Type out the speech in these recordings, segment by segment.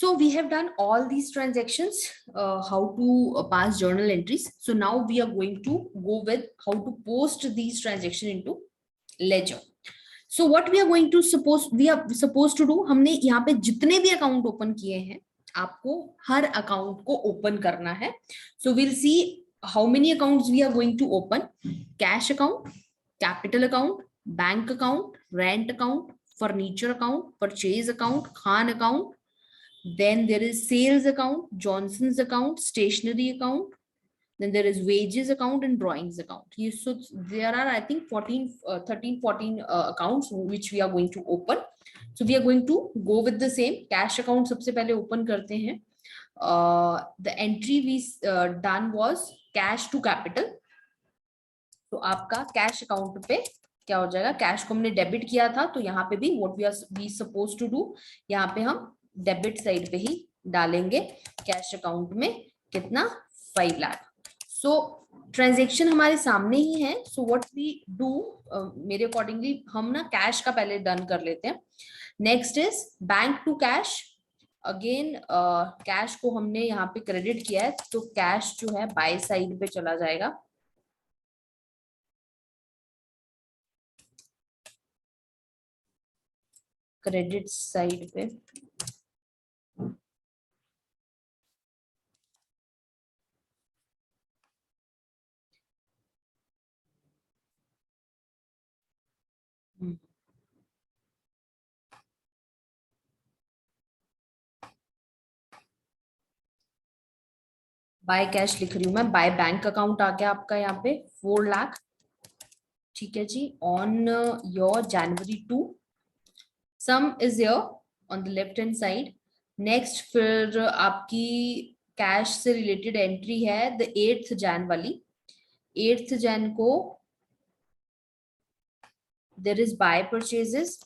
So we have done all these transactions, how to pass journal entries. So now we are going to go with how to post these transactions into ledger. So what we are going to supposed to do, हमने यहाँ पे जितने भी account open किए हैं आपको हर account को open करना है. So we'll see how many accounts we are going to open. Cash account, capital account, bank account, rent account, furniture account, purchase account, Khan account. Then there is sales account, Johnson's account, stationery account. Then there is wages account and drawings account. So there are, I think, 13-14 accounts which we are going to open. So we are going to go with the same. Cash account सबसे पहले open करते हैं. The entry we done was cash to capital. तो आपका cash account पे क्या हो जाएगा? कैश को हमने डेबिट किया था, तो यहाँ पे भी what we supposed to do, यहाँ पे हम डेबिट साइड पे ही डालेंगे. कैश अकाउंट में कितना? 5 लाख. सो ट्रांजेक्शन हमारे सामने ही है. सो व्हाट वी डू, मेरे अकॉर्डिंगली हम ना कैश का पहले डन कर लेते हैं. Next is bank to cash. Again cash को हमने यहाँ पे क्रेडिट किया है, तो कैश जो है बाय साइड पे चला जाएगा. क्रेडिट साइड पे बाय कैश लिख रही हूं मैं. बाय बैंक अकाउंट आ गया आपका यहाँ पे 4 लाख. ठीक है जी. On your January 2 sum is your on the left hand side. Next फिर आपकी कैश से रिलेटेड एंट्री है द 8th जैन वाली. 8th जैन को देयर इज बाय परचेजेस.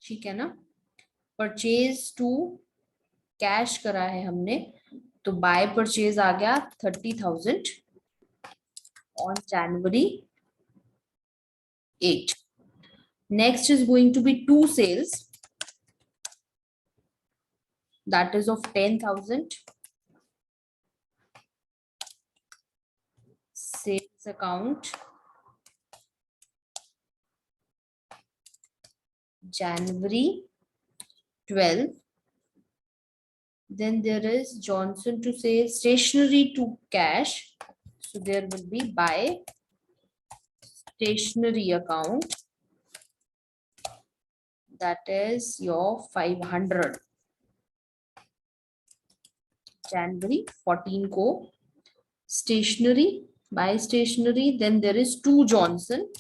ठीक है ना. परचेज टू कैश करा है हमने, तो बाय परचेज आ गया 30,000 on January 8. Next is going to be 2 sales, that is of 10,000. Sales account January 12. Then there is Johnson to say stationery to cash. So there will be buy stationery account, that is your 500. January 14 को stationery, buy stationery. Then there is 2 Johnson.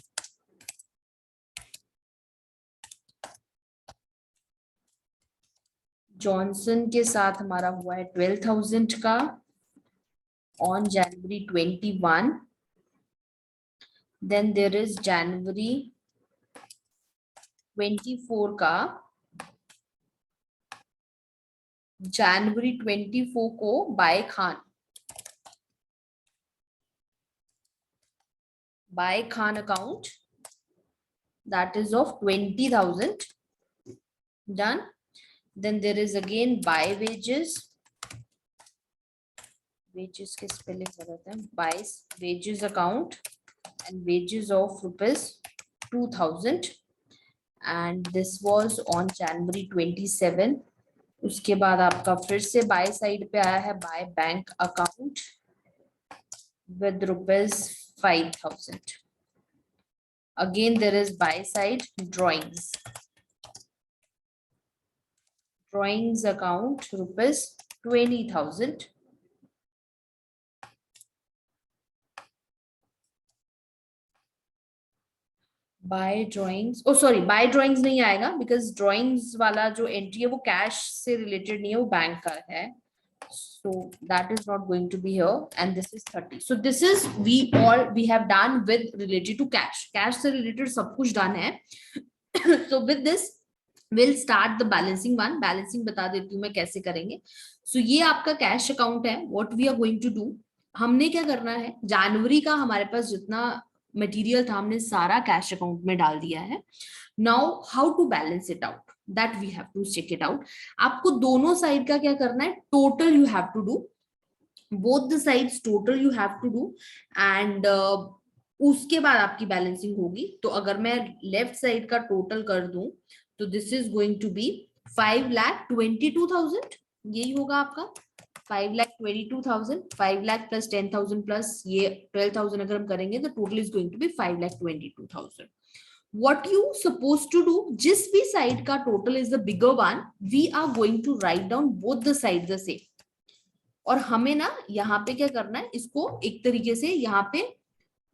Johnson के साथ हमारा हुआ है 12,000 का on January 21. Then there is January 24 का. जनवरी 24 को by Khan account, that is of 20,000. Done. Then there is again buy wages. Wages के spelling बताते हैं. Buy wages account and wages of rupees 2,000. And this was on January 27. उसके बाद आपका फिर से बाय साइड पे आया है by bank account with rupees 5,000. Again there is buy side drawings. Drawings account rupees 20,000. By drawings, oh sorry by drawings नहीं आएगा, बिकॉज ड्राइंग्स वाला जो एंट्री है वो कैश से रिलेटेड नहीं है, वो बैंक का है. so that is not going to be here. And this is 30. So this is we have done with related to cash. Cash से related सब कुछ done है. So with this we'll start the balancing one. Balancing बता देती हूँ मैं कैसे करेंगे. So ये आपका कैश अकाउंट है. What we are going to do, हमने क्या करना है, जनवरी का हमारे पास जितना मटेरियल था, हमने सारा कैश अकाउंट में डाल दिया है. Now how to balance it out, that we have to check it out. आपको दोनों साइड का क्या करना है, total you have to do, both the sides total you have to do, and उसके बाद आपकी बैलेंसिंग होगी. तो अगर मैं लेफ्ट साइड का टोटल कर दूं तो this is going to be 5,22,000, यही होगा आपका 5,22,000. 5 लाख प्लस 10,000 प्लस ये 12,000 अगर हम करेंगे तो total is going to be 5,22,000. What you supposed to do, जिस भी साइड का total is the bigger one, we are going to write down both the side the same. और हमें ना यहाँ पे क्या करना है, इसको एक तरीके से यहाँ पे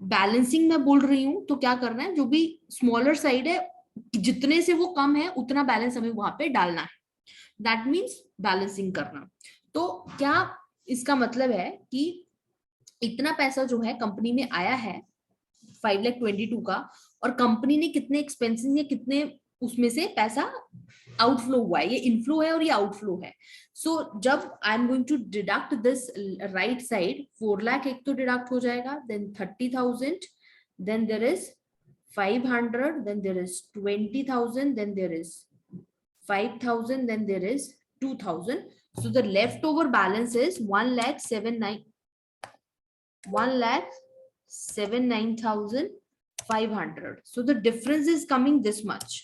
बैलेंसिंग में बोल रही हूँ, तो क्या करना है, जो भी स्मॉलर साइड है जितने से वो कम है उतना बैलेंस हमें वहां पे डालना है. दैट मीन्स बैलेंसिंग करना. तो क्या इसका मतलब है कि इतना पैसा जो है कंपनी में आया है 5,22,000 का, और कंपनी ने कितने एक्सपेंसेस या कितने उसमें से पैसा आउटफ्लो हुआ है, ये इनफ्लो है और ये आउटफ्लो है. सो जब I am going to deduct this right side, 4 lakh एक तो डिडक्ट हो जाएगा, then 30,000, then there is 500, then there is 20,000, then there is 5,000, then there is 2,000. So the leftover balance is 1,79,500. So the difference is coming this much.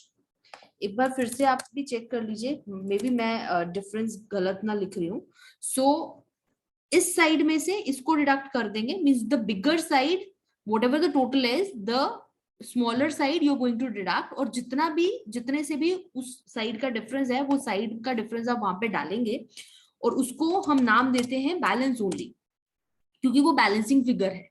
एक बार फिर से आप भी check कर लीजिए, मे बी मैं डिफरेंस गलत ना लिख रही हूँ. सो इस साइड में से इसको डिडक्ट कर देंगे, means the bigger side whatever the total is, the smaller side you going to deduct, और जितने से भी उस साइड का डिफरेंस है वो साइड का डिफरेंस आप वहां पे डालेंगे, और उसको हम नाम देते हैं बैलेंस ओनली, क्योंकि वो बैलेंसिंग फिगर है.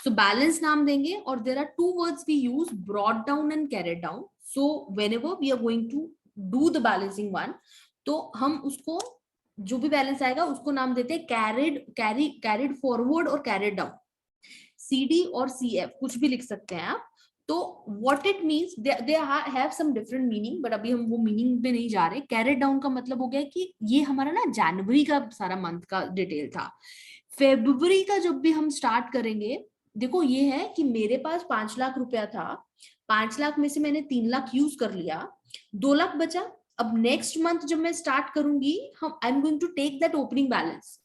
सो बैलेंस नाम देंगे, और there are two words we use, brought down and carried down. So whenever we are going to do the balancing one, तो हम उसको जो भी बैलेंस आएगा उसको नाम देते हैं कैरिड फॉरवर्ड और कैरिड डाउन. CD और CF कुछ भी लिख सकते हैं आप. तो what it means, they have some different meaning, but अभी हम वो मीनिंग पे नहीं जा रहे. कैरेट डाउन का मतलब हो गया कि ये हमारा ना जनवरी का सारा मंथ का डिटेल था. फेब्रुवरी का जब भी हम स्टार्ट करेंगे, देखो ये है कि मेरे पास 5 लाख रुपया था, 5 लाख में से मैंने 3 लाख यूज कर लिया, 2 लाख बचा. अब नेक्स्ट मंथ जब मैं स्टार्ट करूंगी, हम I am going to take that opening balance,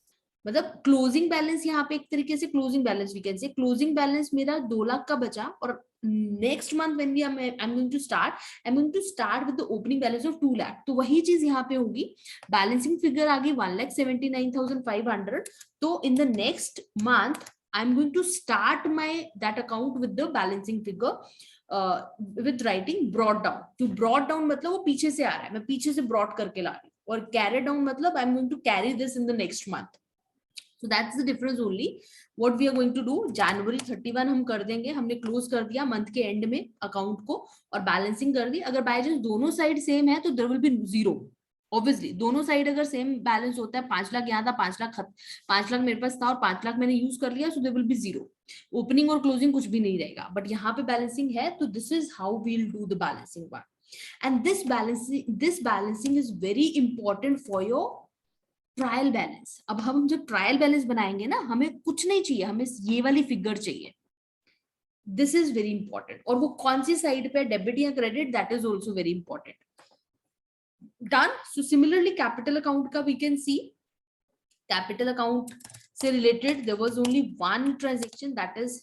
मतलब क्लोजिंग बैलेंस. यहाँ पे एक तरीके से closing balance we can say, closing balance मेरा 2 लाख का बचा, और next month when we I am going to start with the opening balance of 2 lakh. तो वही चीज यहाँ पे होगी, बैलेंसिंग फिगर आ गई 1,79,500. तो in the next month I am going to start my that account with the balancing figure with writing broad down. तो broad down मतलब वो पीछे से आ रहा है, मैं पीछे से ब्रॉड करके ला रही हूँ, और कैरी डाउन मतलब I am going to carry this in the next month. So that's the difference only. What we are going to do, January 31 हम कर देंगे, हमने क्लोज कर दिया मंथ के एंड में अकाउंट को, और बैलेंसिंग कर दी. अगर बाय चांस दोनों साइड सेम है तो there will be zero. Obviously दोनों साइड अगर सेम बैलेंस होता है, 5 लाख यहाँ था, 5 लाख मेरे पास था और 5 लाख मैंने यूज कर लिया, so there will be zero. Opening और क्लोजिंग कुछ भी नहीं रहेगा, बट यहाँ पे बैलेंसिंग है, तो this is how we'll do the balancing one. And this balancing is very important for your trial balance. अब हम जब ट्रायल बैलेंस बनाएंगे ना, हमें कुछ नहीं चाहिए, हमें ये वाली फिगर चाहिए. This is very important. और वो कौन सी साइड पे, डेबिट या credit, that is also very important. Done. So similarly capital account का we can see, capital account से related there was only one transaction, that is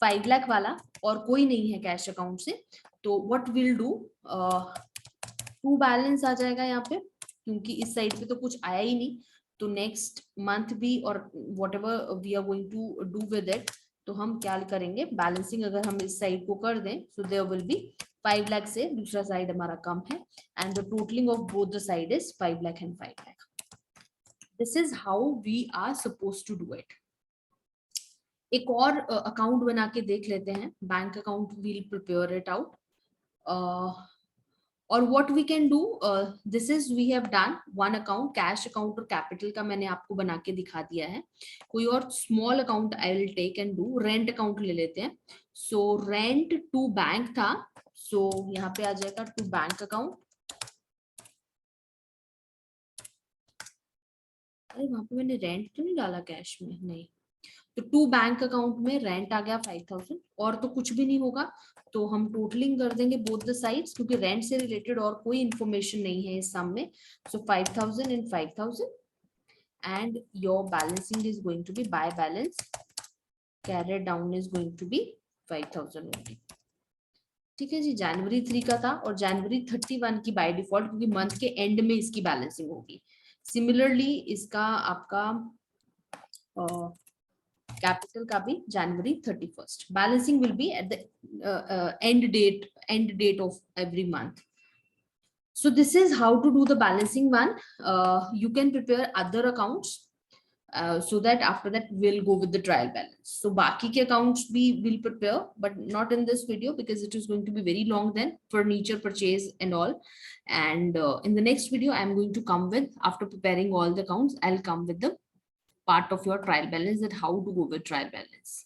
5 lakh वाला, और कोई नहीं है कैश अकाउंट से. तो what will do, to balance आ जाएगा यहाँ पे, क्योंकि इस साइड पे तो कुछ आया ही नहीं. तो नेक्स्ट मंथ भी, और whatever we are going to do with it, तो हम क्या करेंगे, बैलेंसिंग अगर हम इस साइड को कर दें, so there will be 5 lakh से दूसरा साइड हमारा कम है, and the totaling of both the side is 5 lakh and 5 lakh. This is how we are suppose to do it. एक और अकाउंट बना के देख लेते हैं, bank account, we'll prepare it out. और what we can do, this is we have done one account, cash account और capital का मैंने आपको बना के दिखा दिया है. कोई और small account I will take and do. Rent account ले लेते हैं. सो रेंट टू बैंक था, सो यहाँ पे आ जाएगा टू बैंक अकाउंट. अरे वहां पे मैंने रेंट तो नहीं डाला कैश में, नहीं. तो 2 बैंक अकाउंट में रेंट आ गया 5000 और तो कुछ भी नहीं होगा, तो हम टोटलिंग कर देंगे बोथ द साइड्स क्योंकि रेंट से रिलेटेड और कोई इंफॉर्मेशन नहीं है इस सम में. सो 5000 and 5000 and your balancing is going to be by balance carried down is going to be 5000 only. ठीक है जी. जनवरी 3 का था और जनवरी 31 की बाय डिफॉल्ट क्योंकि मंथ के एंड में इसकी बैलेंसिंग होगी. सिमिलरली इसका आपका कैपिटल का भी जनवरी 31. Balancing will be at the end date of every month. So this is how to do the balancing one. You can prepare other accounts so that after that we'll go with the trial balance. So baki ke accounts we will prepare, but not in this video because it is going to be very long then, furniture purchase and all. And in the next video, I'm going to come with, after preparing all the accounts, I'll come with the part of your trial balance, that how to go with trial balance.